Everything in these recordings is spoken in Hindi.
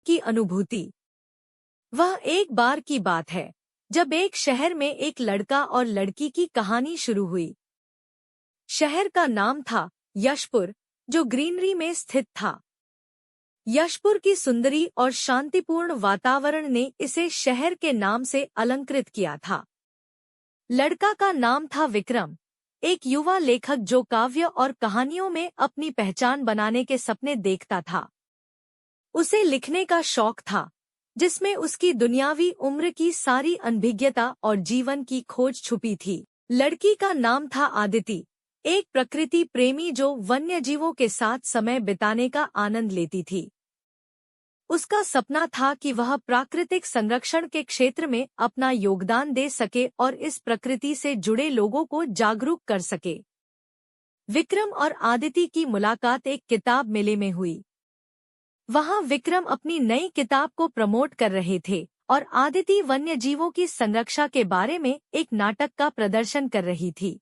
की अनुभूति। वह एक बार की बात है जब एक शहर में एक लड़का और लड़की की कहानी शुरू हुई। शहर का नाम था यशपुर, जो ग्रीनरी में स्थित था। यशपुर की सुंदरी और शांतिपूर्ण वातावरण ने इसे शहर के नाम से अलंकृत किया था। लड़का का नाम था विक्रम, एक युवा लेखक जो काव्य और कहानियों में अपनी पहचान बनाने के सपने देखता था। उसे लिखने का शौक था, जिसमें उसकी दुनियावी उम्र की सारी अनभिज्ञता और जीवन की खोज छुपी थी। लड़की का नाम था आदिति, एक प्रकृति प्रेमी जो वन्यजीवों के साथ समय बिताने का आनंद लेती थी। उसका सपना था कि वह प्राकृतिक संरक्षण के क्षेत्र में अपना योगदान दे सके और इस प्रकृति से जुड़े लोगों को जागरूक कर सके। विक्रम और आदिति की मुलाकात एक किताब मेले में हुई। वहां विक्रम अपनी नई किताब को प्रमोट कर रहे थे और आदिति वन्यजीवों की संरक्षा के बारे में एक नाटक का प्रदर्शन कर रही थी।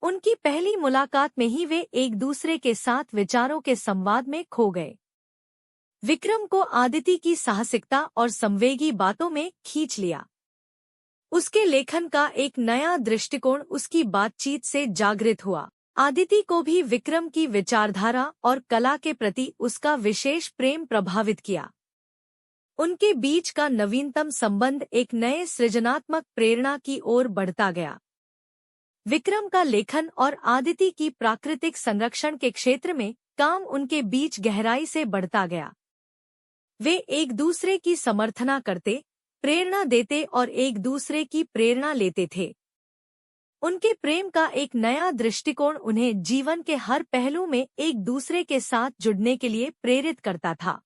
उनकी पहली मुलाकात में ही वे एक दूसरे के साथ विचारों के संवाद में खो गए। विक्रम को आदिति की साहसिकता और संवेगी बातों में खींच लिया। उसके लेखन का एक नया दृष्टिकोण उसकी बातचीत से जागृत हुआ। आदिति को भी विक्रम की विचारधारा और कला के प्रति उसका विशेष प्रेम प्रभावित किया। उनके बीच का नवीनतम संबंध एक नए सृजनात्मक प्रेरणा की ओर बढ़ता गया। विक्रम का लेखन और आदिति की प्राकृतिक संरक्षण के क्षेत्र में काम उनके बीच गहराई से बढ़ता गया। वे एक दूसरे की समर्थना करते, प्रेरणा देते और एक दूसरे की प्रेरणा लेते थे। उनके प्रेम का एक नया दृष्टिकोण उन्हें जीवन के हर पहलू में एक दूसरे के साथ जुड़ने के लिए प्रेरित करता था।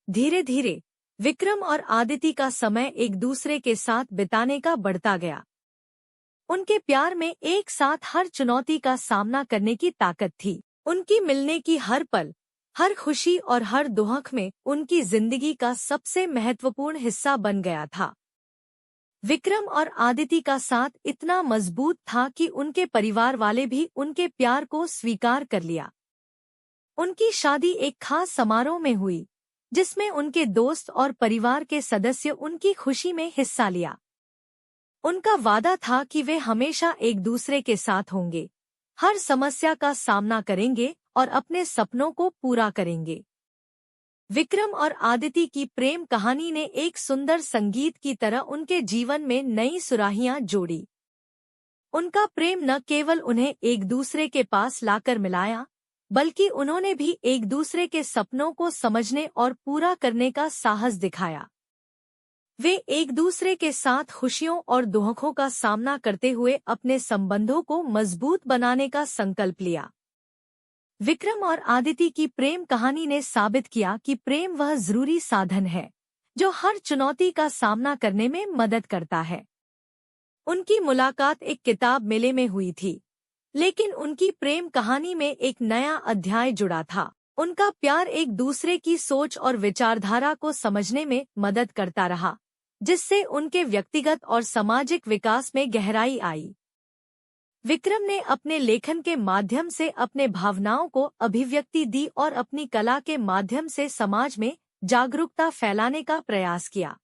धीरे धीरे विक्रम और आदिति का समय एक दूसरे के साथ बिताने का बढ़ता गया। उनके प्यार में एक साथ हर चुनौती का सामना करने की ताकत थी। उनकी मिलने की हर पल, हर खुशी और हर दुख में उनकी जिंदगी का सबसे महत्वपूर्ण हिस्सा बन गया था। विक्रम और आदिति का साथ इतना मजबूत था कि उनके परिवार वाले भी उनके प्यार को स्वीकार कर लिया। उनकी शादी एक खास समारोह में हुई, जिसमें उनके दोस्त और परिवार के सदस्य उनकी खुशी में हिस्सा लिया। उनका वादा था कि वे हमेशा एक दूसरे के साथ होंगे, हर समस्या का सामना करेंगे और अपने सपनों को पूरा करेंगे। विक्रम और आदिति की प्रेम कहानी ने एक सुंदर संगीत की तरह उनके जीवन में नई सुराहियां जोड़ी। उनका प्रेम न केवल उन्हें एक दूसरे के पास लाकर मिलाया, बल्कि उन्होंने भी एक दूसरे के सपनों को समझने और पूरा करने का साहस दिखाया। वे एक दूसरे के साथ खुशियों और दुखों का सामना करते हुए अपने संबंधों को मजबूत बनाने का संकल्प लिया। विक्रम और आदिति की प्रेम कहानी ने साबित किया कि प्रेम वह जरूरी साधन है जो हर चुनौती का सामना करने में मदद करता है। उनकी मुलाकात एक किताब मेले में हुई थी, लेकिन उनकी प्रेम कहानी में एक नया अध्याय जुड़ा था। उनका प्यार एक दूसरे की सोच और विचारधारा को समझने में मदद करता रहा, जिससे उनके व्यक्तिगत और सामाजिक विकास में गहराई आई। विक्रम ने अपने लेखन के माध्यम से अपने भावनाओं को अभिव्यक्ति दी और अपनी कला के माध्यम से समाज में जागरूकता फैलाने का प्रयास किया।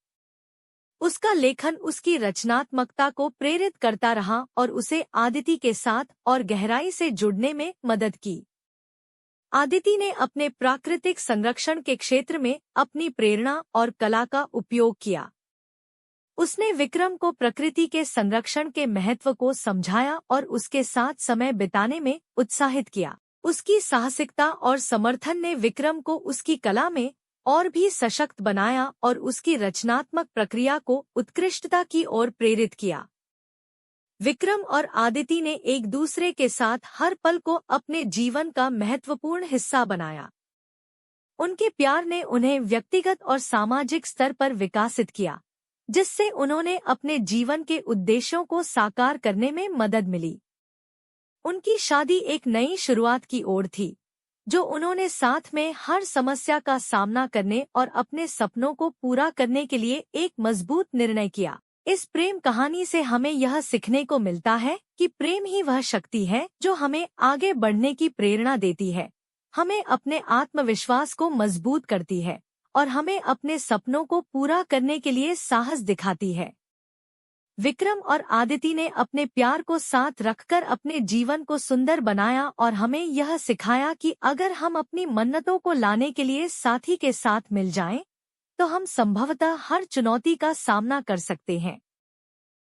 उसका लेखन उसकी रचनात्मकता को प्रेरित करता रहा और उसे आदिति के साथ और गहराई से जुड़ने में मदद की। आदिति ने अपने प्राकृतिक संरक्षण के क्षेत्र में अपनी प्रेरणा और कला का उपयोग किया। उसने विक्रम को प्रकृति के संरक्षण के महत्व को समझाया और उसके साथ समय बिताने में उत्साहित किया। उसकी साहसिकता और समर्थन ने विक्रम को उसकी कला में और भी सशक्त बनाया और उसकी रचनात्मक प्रक्रिया को उत्कृष्टता की ओर प्रेरित किया। विक्रम और आदिति ने एक दूसरे के साथ हर पल को अपने जीवन का महत्वपूर्ण हिस्सा बनाया। उनके प्यार ने उन्हें व्यक्तिगत और सामाजिक स्तर पर विकसित किया, जिससे उन्होंने अपने जीवन के उद्देश्यों को साकार करने में मदद मिली। उनकी शादी एक नई शुरुआत की ओर थी, जो उन्होंने साथ में हर समस्या का सामना करने और अपने सपनों को पूरा करने के लिए एक मजबूत निर्णय किया। इस प्रेम कहानी से हमें यह सीखने को मिलता है कि प्रेम ही वह शक्ति है जो हमें आगे बढ़ने की प्रेरणा देती है, हमें अपने आत्मविश्वास को मजबूत करती है और हमें अपने सपनों को पूरा करने के लिए साहस दिखाती है। विक्रम और आदिति ने अपने प्यार को साथ रखकर अपने जीवन को सुंदर बनाया और हमें यह सिखाया कि अगर हम अपनी मन्नतों को लाने के लिए साथी के साथ मिल जाएं, तो हम संभवतः हर चुनौती का सामना कर सकते हैं।